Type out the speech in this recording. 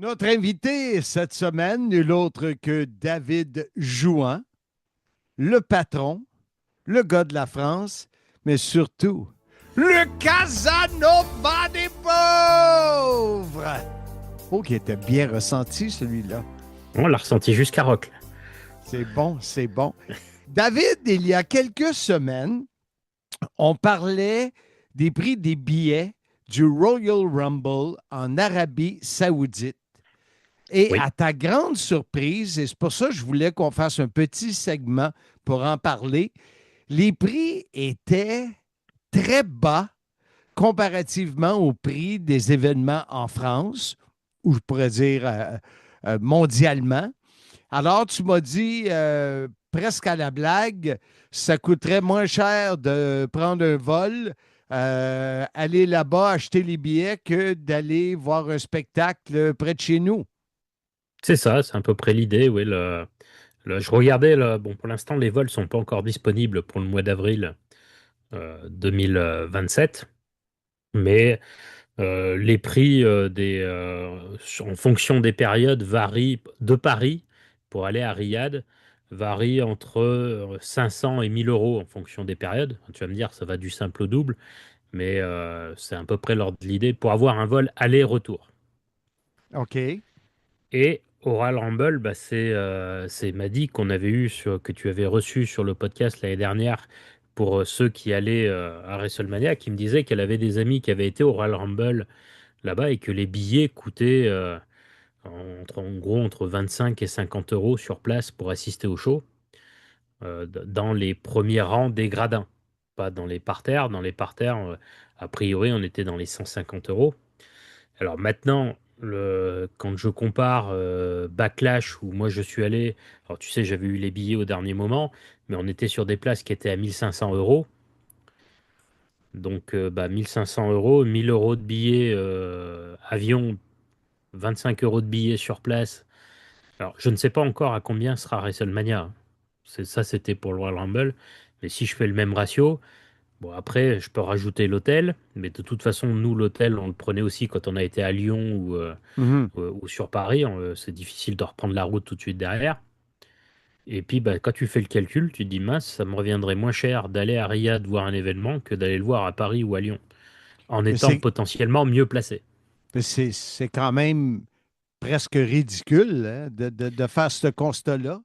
Notre invité cette semaine, nul autre que David Jouan, le patron, le gars de la France, mais surtout le Casanova des pauvres. Oh, qui était bien ressenti celui-là. On l'a ressenti jusqu'à Rock. C'est bon, c'est bon. David, il y a quelques semaines, on parlait des prix des billets du Royal Rumble en Arabie Saoudite. Et Oui, à ta grande surprise, et c'est pour ça que je voulais qu'on fasse un petit segment pour en parler, les prix étaient très bas comparativement au prix des événements en France, ou je pourrais dire mondialement. Alors, tu m'as dit presque à la blague, ça coûterait moins cher de prendre un vol, aller là-bas, acheter les billets, que d'aller voir un spectacle près de chez nous. c'est ça, c'est à peu près l'idée. Oui, je regardais, bon, pour l'instant, les vols sont pas encore disponibles pour le mois d'avril 2027, mais les prix en fonction des périodes varient de Paris pour aller à Riyad, varient entre 500 et 1000 euros en fonction des périodes. Tu vas me dire, ça va du simple au double, mais c'est à peu près l'ordre de l'idée pour avoir un vol aller-retour. OK. Et Oral Rumble, bah, c'est Maddy que tu avais reçu sur le podcast l'année dernière pour ceux qui allaient à WrestleMania, qui me disait qu'elle avait des amis qui avaient été au Royal Rumble là-bas et que les billets coûtaient en gros entre 25 et 50 euros sur place pour assister au show, dans les premiers rangs des gradins, pas dans les parterres. Dans les parterres, a priori, on était dans les 150 euros. Alors maintenant, quand je compare Backlash, où moi je suis allé, alors tu sais, j'avais eu les billets au dernier moment, mais on était sur des places qui étaient à 1500 euros. Donc 1500 euros, 1000 euros de billets avion, 25 euros de billets sur place. Alors je ne sais pas encore à combien sera WrestleMania, hein. Ça, c'était pour le Royal Rumble. Mais si je fais le même ratio, bon, après, je peux rajouter l'hôtel, mais de toute façon, nous, l'hôtel, on le prenait aussi quand on a été à Lyon Mhm. ou sur Paris. C'est difficile de reprendre la route tout de suite derrière. Et puis, bah, quand tu fais le calcul, tu te dis, mince, ça me reviendrait moins cher d'aller à Riyad voir un événement que d'aller le voir à Paris ou à Lyon, en Mais étant potentiellement mieux placé. c'est quand même presque ridicule hein, de faire ce constat-là.